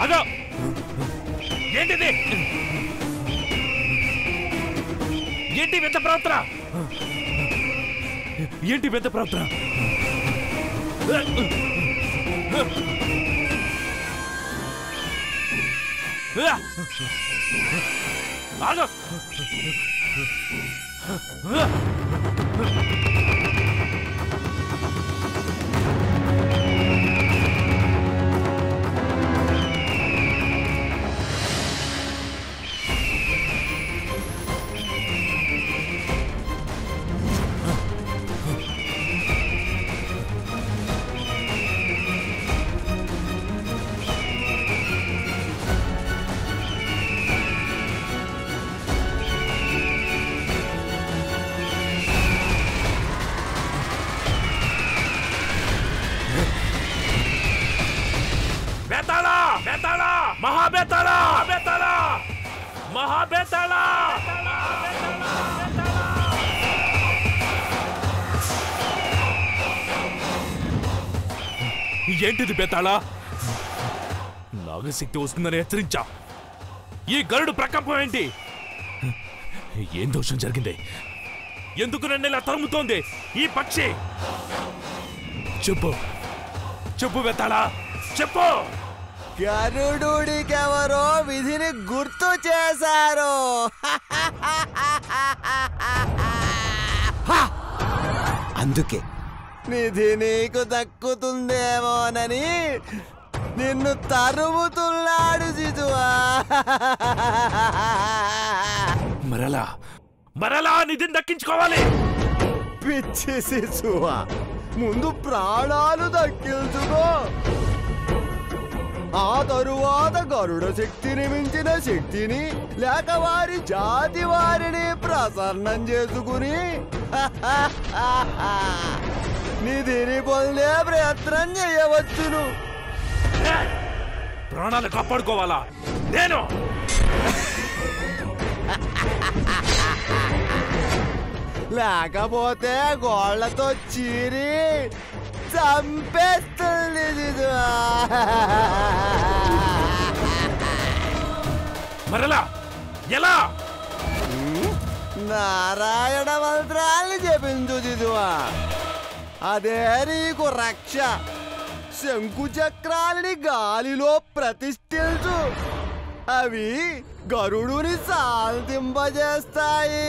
ఆగో ఏంటిది ఏంటి పెద్ద ప్రవర్తన ఏంటి పెద్ద ప్రవర్తన ఆగో महाबेताला बेताला महाबेताला ఏంటిది బేతాళా నాగశక్తి వస్తుందని హెచ్చరించా ఈ గరుడు ప్రకంపం ఏంటి ఏం దోషం జరిగింది ఎందుకు నన్ను ఇలా తరుముతోంది ఈ పక్షి చెప్పు చెప్పు బేతాళా చెప్పు గరుడుడికెవరో విధిని గుర్తు చేశారు అందుకే నిధి నీకు దక్కుతుందేమోనని నిన్ను తరుముతున్నాడు జిజువా మరలా నిధిని దక్కించుకోవాలి పిచ్చి శిశువా ముందు ప్రాణాలు దక్కించుకో ఆ తరువాత గరుడ శక్తిని మించిన శక్తిని లేక వారి జాతి వారిని ప్రసన్నం చేసుకుని నిధిని పొందే ప్రయత్నం చేయవచ్చును ప్రాణాలు కాపాడుకోవాలా నేను లేకపోతే గోళ్లతో చీరి చంపేస్తుంది మరలా ఎలా నారాయణ మంత్రాన్ని జపించు జిజువా అదే నీకు రక్ష శంకు చక్రాలని గాలిలో ప్రతిష్ఠించు అవి గరుడుని శాంతింపజేస్తాయి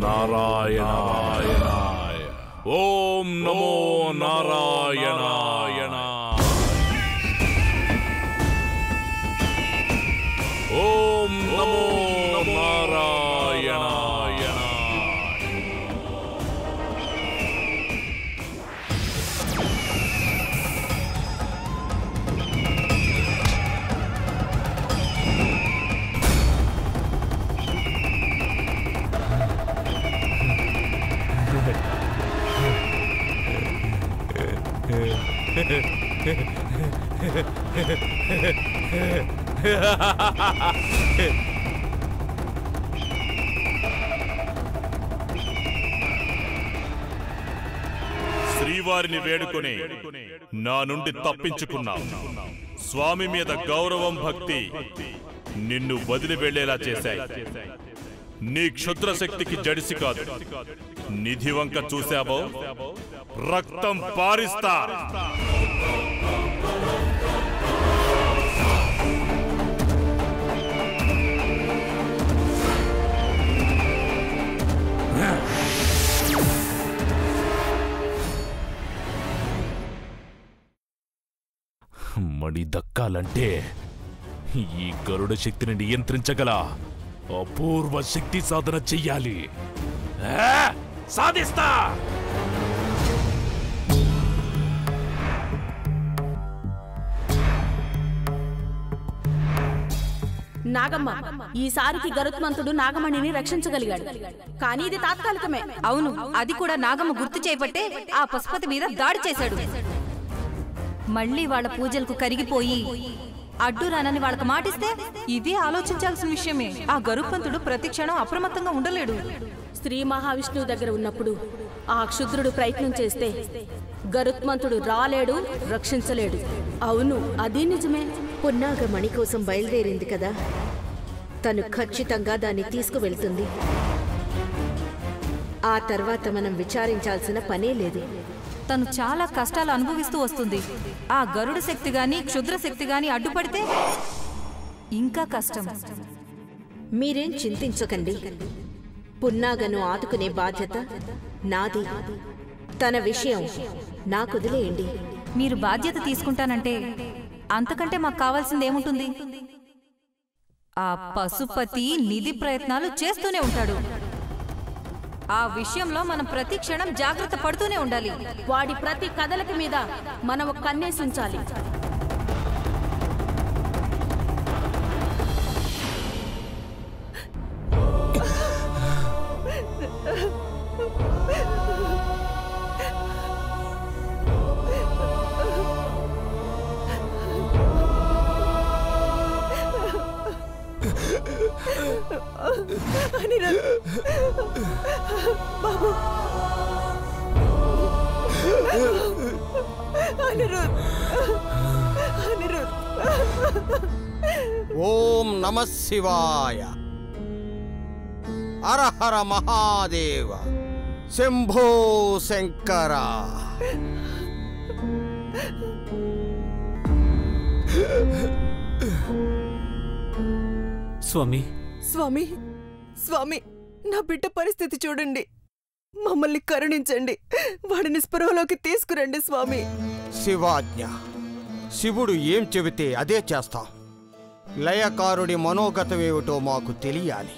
నారాయణాయ. ఓం నమో నారాయణాయ. ఓం నమో నారాయణాయ. శ్రీవారిని వేడుకొని నా నుండి తప్పించుకున్నావు. స్వామి మీద గౌరవం, భక్తి నిన్ను వదిలి వెళ్లేలా చేశాయి. నీ క్షుద్ర శక్తికి జడిసి కాదు, నిధి వంక చూశావో రక్తం పారిస్తా. మణి దక్కాలంటే ఈ గరుడ శక్తిని నియంత్రించగల అపూర్వ శక్తి సాధన చెయ్యాలి. సాధిస్తా. నాగమ్మ, ఈసారికి గరుత్మంతుడు నాగమణిని రక్షించగలిగాడు. కానీ ఇది తాత్కాలికమే. అవును, అది కూడా నాగమ్మ గుర్తు చేయబట్టే ఆ పశుపతి మీద దాడి చేశాడు. మళ్ళీ వాళ్ళ పూజలకు కరిగిపోయి అడ్డురానని వాళ్ళకి మాటిస్తే ఇది ఆలోచించాల్సిన విషయమే. ఆ గరుత్మంతుడు ప్రతి క్షణం అప్రమత్తంగా ఉండలేడు. శ్రీ మహావిష్ణువు దగ్గర ఉన్నప్పుడు ఆ క్షుద్రుడు ప్రయత్నం చేస్తే గరుత్మంతుడు రాలేడు, రక్షించలేడు. అవును, అది నిజమే. పున్నాగమణి కోసం బయలుదేరింది కదా, తను ఖచ్చితంగా దాన్ని తీసుకువెళ్తుంది. ఆ తర్వాత మనం విచారించాల్సిన పనే లేదు. తను చాలా కష్టాలు అనుభవిస్తూ వస్తుంది. ఆ గరుడ శక్తి గాని క్షుద్ర శక్తి గాని అడ్డుపడితే ఇంకా కష్టం. మీరేం చింతించకండి. పున్నాగను ఆదుకునే బాధ్యత నాది. తన విషయం నాకొదిలేయండి. మీరు బాధ్యత తీసుకుంటానంటే అంతకంటే మాకు కావాల్సింది ఏముంటుంది? ఆ పశుపతి నిధి ప్రయత్నాలు చేస్తూనే ఉంటాడు. ఆ విషయంలో మనం ప్రతి క్షణం జాగ్రత్త పడుతూనే ఉండాలి. వాడి ప్రతి కదలిక మీద మనం ఒక కన్నేసించాలి. ఓం నమః శివాయ. హర హర మహాదేవ. శంభో శంకర. స్వామి, స్వామి, స్వామి, నా బిడ్డ పరిస్థితి చూడండి. మమ్మల్ని కరుణించండి. వాడిని స్పృహలోకి తీసుకురండి స్వామి. శివాజ్ఞ. శివుడు ఏం చెబితే అదే చేస్తాం. లయకారుడి మనోగతమేమిటో మాకు తెలియాలి.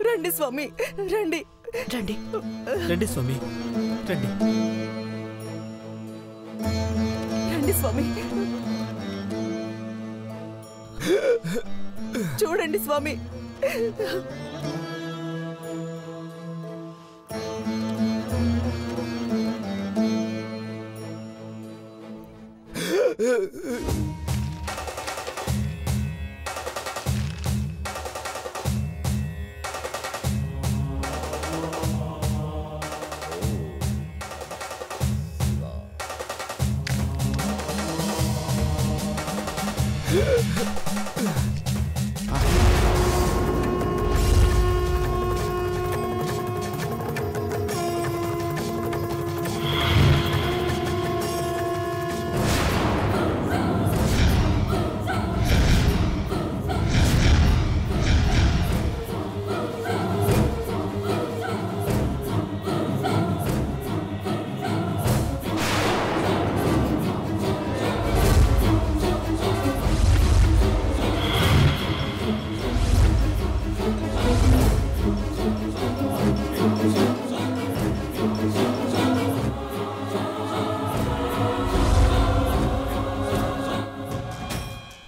రండి స్వామి, రండి రండి రండి స్వామి, రండి రండి స్వామి. చూడండి స్వామి.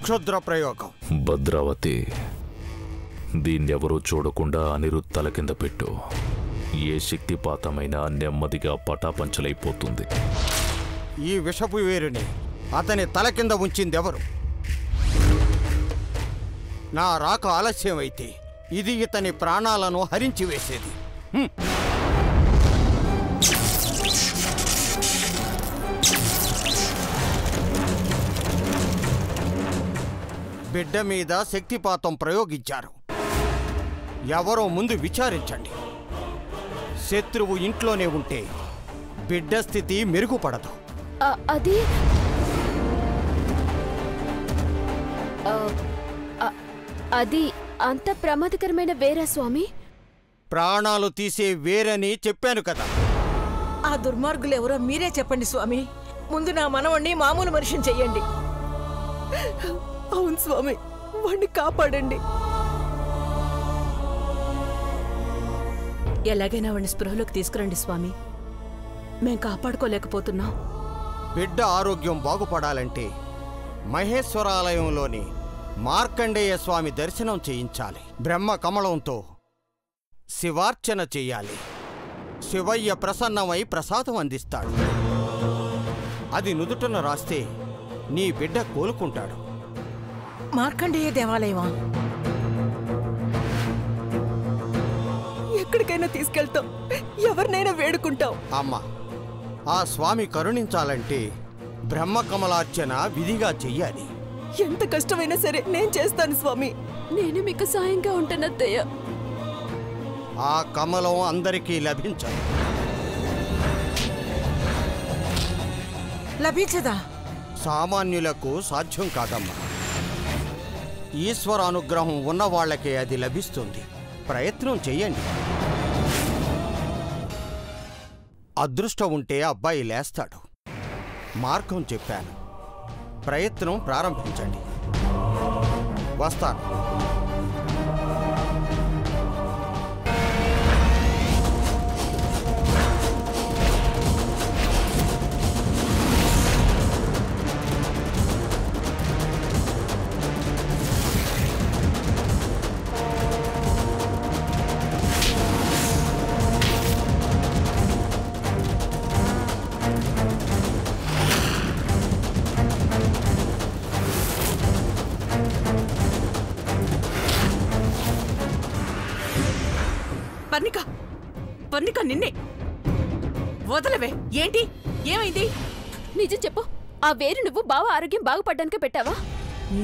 క్షుద్ర ప్రయోగం. భద్రావతి, దీన్నెవరూ చూడకుండా అనిరుద్ధ్ తల కింద పెట్టు. ఏ శక్తిపాతమైనా నెమ్మదిగా పటాపంచలైపోతుంది. ఈ విషపు వేరుని అతని తల కింద ఉంచిందెవరు? నా రాక ఆలస్యమైతే ఇది ఇతని ప్రాణాలను హరించి వేసేది. బిడ్డ మీద శక్తిపాతం ప్రయోగించారు. ఎవరో ముందు విచారించండి. శత్రువు ఇంట్లోనే ఉంటే బిడ్డ స్థితి మెరుగుపడదు. అది అది అంత ప్రమాదకరమైన వేరా స్వామి? ప్రాణాలు తీసే వేరని చెప్పాను కదా. ఆ దుర్మార్గులు ఎవరో మీరే చెప్పండి స్వామి. ముందు నా మనవణ్ణి మామూలు మనిషిని చెయ్యండి. అవును స్వామి, వాణ్ణి కాపాడండి. ఎలాగైనా వాణ్ణి స్పృహలోకి తీసుకురండి స్వామి. మేం కాపాడుకోలేకపోతున్నాం. బిడ్డ ఆరోగ్యం బాగుపడాలంటే మహేశ్వరాలయంలోని మార్కండేయ స్వామి దర్శనం చేయించాలి. బ్రహ్మ కమలంతో శివార్చన చెయ్యాలి. శివయ్య ప్రసన్నమై ప్రసాదం అందిస్తాడు. అది నుదుటన రాస్తే నీ బిడ్డ కోలుకుంటాడు. మార్కండేయ దేవాలయమా? ఎక్కడికైనా తీసుకెళ్తాం, ఎవరినైనా వేడుకుంటాం. అమ్మా, ఆ స్వామి కరుణించాలంటే బ్రహ్మకమలార్చన విధిగా చెయ్యాలి. ఎంత కష్టమైనా సరే నేను చేస్తాను స్వామి. నేను మీకు సాయంగా ఉంటానత్తయ్య. ఆ కమలం అందరికీ లభించదు. లభించదా? సామాన్యులకు సాధ్యం కాదమ్మా. ఈశ్వర అనుగ్రహం ఉన్నవాళ్లకే అది లభిస్తుంది. ప్రయత్నం చెయ్యండి. అదృష్టం ఉంటే అబ్బాయి లేస్తాడు. మార్గం చెప్పాను. ప్రయత్నం ప్రారంభించండి. వస్తాను. పర్ణిక, నిన్నే వదలవే. ఏంటి? ఏమైంది? నిజం చెప్పు. ఆ వేరు నువ్వు బావ ఆరోగ్యం బాగుపడ్డానికే పెట్టావా?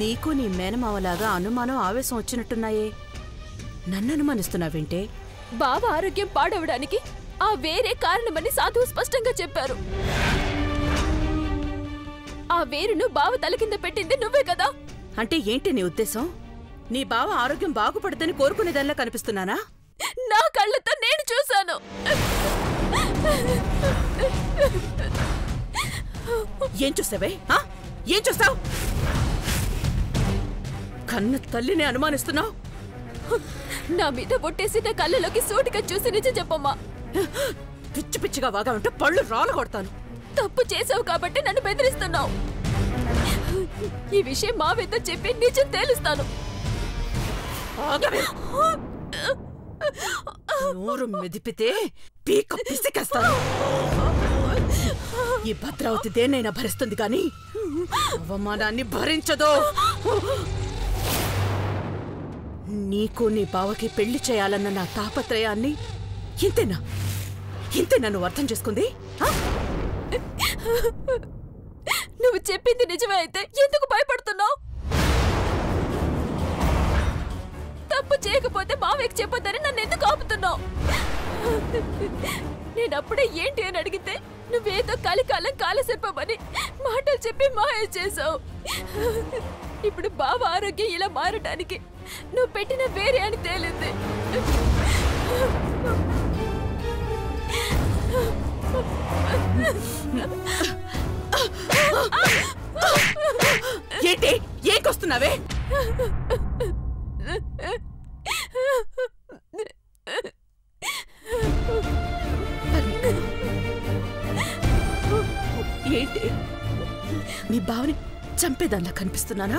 నీకు నీ మేనమావలాగా అనుమానం, ఆవేశం వచ్చినట్టున్నాయే. నన్ను అనుమానిస్తున్నావేంటే? బావ ఆరోగ్యం పాడవడానికి ఆ వేరే కారణమని సాధువు స్పష్టంగా చెప్పారు. ఆ వేరును బావ తల కింద పెట్టింది నువ్వే కదా? అంటే ఏంటి నీ ఉద్దేశం? నీ బావ ఆరోగ్యం బాగుపడదని కోరుకునేదానిలా కనిపిస్తున్నానా? నా కళ్ళతో నేను చూశాను. ఏం చూసావే? ఏం చూసావు? కన్ను తల్లిని అనుమానిస్తున్నావు? నా మీద బొట్టేసి నా కళ్ళలోకి సూటిగా చూసి నిజం చెప్పమ్మా. పిచ్చి పిచ్చిగా వాగా ఉంటే పళ్ళు రాళ్ళు కొడతాను. తప్పు చేసావు కాబట్టి నన్ను బెదిరిస్తున్నావు. ఈ విషయం మావేతో చెప్పి నిజం తేలుస్తాను. నోరు మెదిపితే పీక పిసికేస్తాను. ఈ భద్రావతి దేన్నైనా భరిస్తుంది కానీ అవమానాన్ని భరించదు. నీకు నీ బావకి పెళ్లి చేయాలన్న నా తాపత్రయాన్ని ఇంతేనా నువ్వు అర్థం చేసుకుంది? నువ్వు చెప్పింది నిజమే అయితే ఎందుకు భయపడుతున్నావు? తప్పు చేయకపోతే మావేకి చెప్పొద్దని నన్ను ఎందుకు ఆపుతున్నావు? నేనప్పుడే ఏంటి అని అడిగితే నువ్వేదో కలికాలం కాలసర్పమని మాటలు చెప్పి మాయ చేసావు. ఇప్పుడు బావ ఆరోగ్యం ఇలా మారడానికి నువ్వు పెట్టిన వేరే అని తేలింది. ఏంటి? ఏకొస్తున్నావే? ఏంటి? నీ బావని చంపేదానిలా కనిపిస్తున్నానా?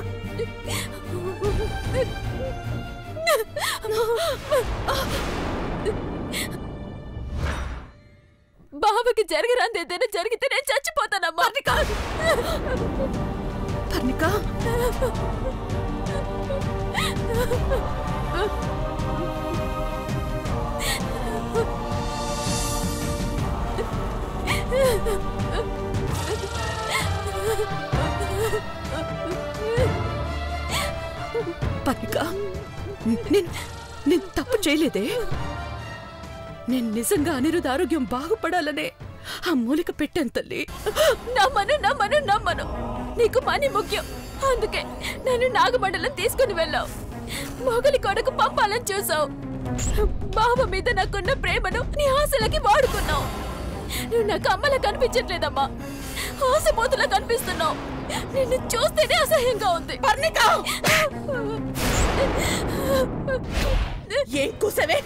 బావకి జరగరాంది ఏదైనా జరిగితే నేను చచ్చిపోతానమ్మా. పర్ణిక, పర్ణిక, నేను తప్పు చేయలేదే. నేను నిజంగా అనిరుద్ధ ఆరోగ్యం బాగుపడాలనే ఆ మూలిక పెట్టాను తల్లి. నమ్మను. నీకు పని ముఖ్యం. అందుకే నన్ను నాగమండలం తీసుకుని వెళ్ళావు. మొగలి కొడుకు పంపాలని చూసావు. బావ మీద నాకున్న ప్రేమను నీ ఆశలకి వాడుకున్నావు. నువ్వు నాకు అమ్మలా కనిపించట్లేదమ్మా, ఆశపోతులా కనిపిస్తున్నావు. నిన్ను చూస్తేనే అసహ్యంగా ఉంది. పర్ణిక, ఏం కూసవే?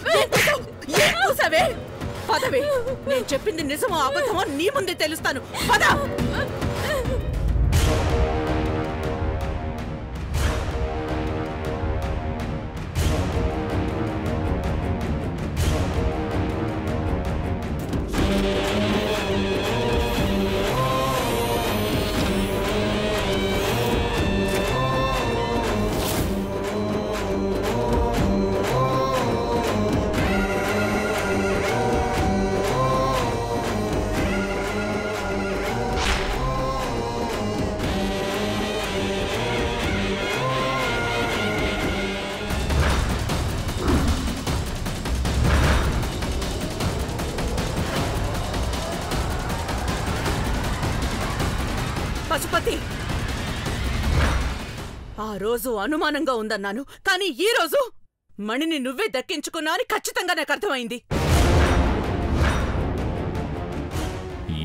పదవే. నేను చెప్పింది నిజమో అబద్ధమో నీ ముందే తెలుస్తాను. పద. పశుపతి, ఆ రోజు అనుమానంగా ఉందన్నాను, కానీ ఈ రోజు మణిని నువ్వే దక్కించుకున్నా అని ఖచ్చితంగా నాకు అర్థమైంది.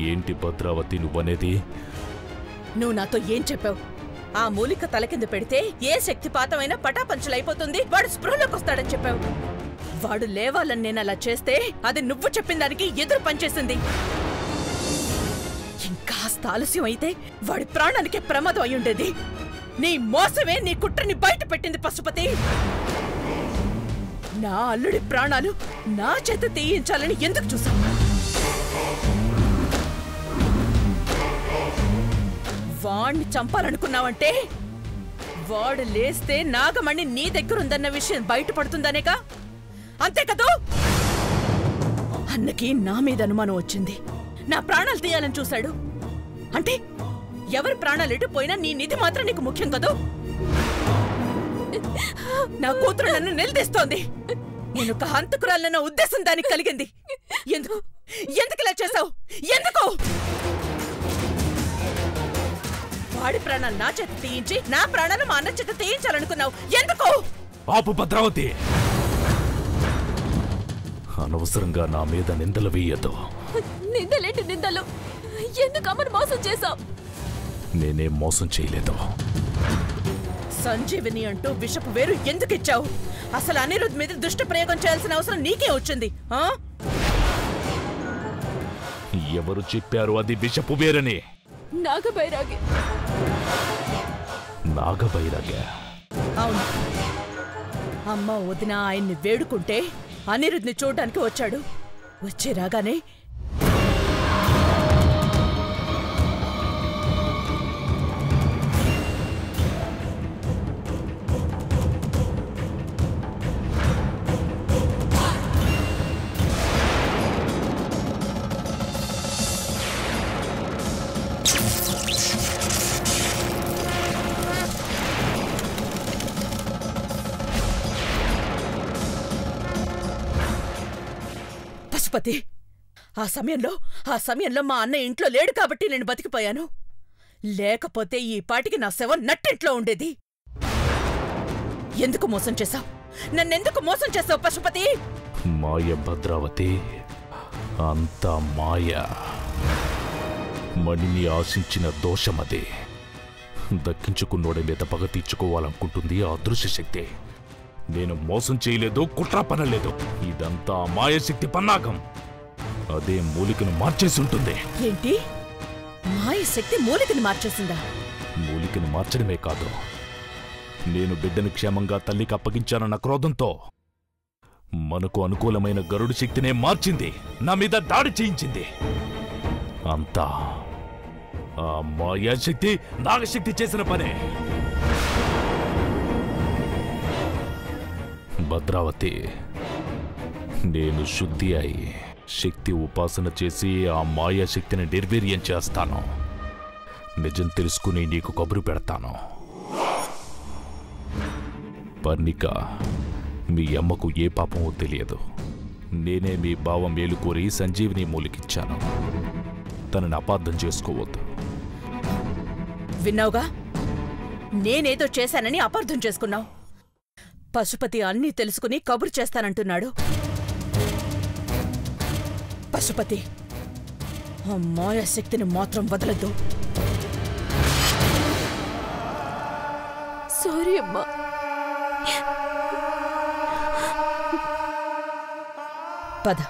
ఏంటి భద్రావతి నువ్వనేది? నువ్వు నాతో ఏం చెప్పావు? ఆ మూలిక తల కింద పెడితే ఏ శక్తిపాతమైనా పటాపంచులైపోతుంది, వాడు స్పృహలోకి వస్తాడని చెప్పావు. వాడు లేవాలని నేను అలా చేస్తే అది నువ్వు చెప్పిన దానికి ఎదురు పనిచేసింది. ఇంకాస్త ఆలస్యం అయితే వాడి ప్రాణానికే ప్రమాదం అయ్యుండేది. నీ మోసమే నీ కుట్రని బయట పెట్టింది పశుపతి. నా అల్లుడి ప్రాణాలు నా చేత తీయించాలని ఎందుకు చూసావు? వాణ్ణి చంపాలనుకున్నావంటే వాడు లేస్తే నాగమణి నీ దగ్గరుందన్న విషయం బయటపడుతుందనేగా, అంతే కదూ? అన్నకి నా మీద అనుమానం వచ్చింది. నా ప్రాణాలు తీయాలని చూశాడు అంటే ఎవరి ప్రాణాలు ఎటు పోయినా నీ నిధి మాత్రం నీకు ముఖ్యం కదూ? నా కూతురు నన్ను నిలదీస్తోంది. నేను ఒక హంతకురాలన్న ఉద్దేశం దానికి కలిగింది. ఎందుకు ఇలా చేశావు? ఎందుకు? వాడి ప్రాణాలు నా చేత తీయించి నా ప్రాణాలు మా అన్న చేత తీయించాలనుకున్నావు. ఎందుకు? ఆపు భద్రావతి, అనవసరంగా నా మీద నిందలు వేయద్దు. నిందలేంటి నిందలు? ఎందుకు అమ్మను మోసం చేశావు? నేనేం మోసం చేయలేదు. సంజీవిని అంటూ విషపు వేరు ఎందుకు ఇచ్చావు? అసలు అనిరుద్ధ్ మీద దుష్ట ప్రయోగం చేయాల్సిన అవసరం నీకే వచ్చింది. ఎవరు చెప్పారు అది విషపు వేరని? నాగబైరాగి. అవును, అమ్మ వదిన ఆయన్ని వేడుకుంటే అనిరుద్ధ్ని చూడడానికి వచ్చాడు. వచ్చి రాగానే పశుపతి, ఆ సమయంలో మా అన్న ఇంట్లో లేడు కాబట్టి నేను బతికిపోయాను. లేకపోతే ఈ పాటికి నా శవం నట్టింట్లో ఉండేది. ఎందుకు మోసం చేశావు? నన్నెందుకు మోసం చేశావు పశుపతి? మాయ భద్రావతి, అంతా మాయ. మణిని ఆశించిన దోషమదే. దక్కించుకున్నోడి మీద పగ తీర్చుకోవాలనుకుంటుంది ఆ అదృశ్య శక్తి. నేను మోసం చేయలేదు, కుట్ర పనలేదు. ఇదంతా మాయశక్తి పన్నాగం. అదే మూలికను మార్చేసి ఉంటుంది. ఏంటి? మాయ శక్తి మూలికని మార్చేసిందా? మూలిక మాయశక్తిని మార్చడమే కాదు, నేను బిడ్డను క్షేమంగా తల్లికి అప్పగించానన్న క్రోధంతో మనకు అనుకూలమైన గరుడు శక్తినే మార్చింది, నా మీద దాడి చేయించింది. అంతా ఆ మాయాశక్తి నాగశక్తి చేసిన పనే. భద్రావతి, నేను శుద్ధి అయి శక్తి ఉపాసన చేసి ఆ మాయాశక్తిని నిర్వీర్యం చేస్తాను. నిజం తెలుసుకుని నీకు కబురు పెడతాను. పర్ణిక, మీ అమ్మకు ఏ పాపమో తెలియదు. నేనే మీ బావ మేలు కోరి సంజీవిని మూలికిచ్చాను. తనని అపార్థం చేసుకోవద్దు. విన్నావుగా, నేనేదో చేశానని అపార్థం చేసుకున్నావు. పశుపతి అన్నీ తెలుసుకుని కబురు చేస్తానంటున్నాడు. పశుపతి, ఆ మాయాశక్తిని మాత్రం వదలద్దు. సారీ అమ్మా. పద.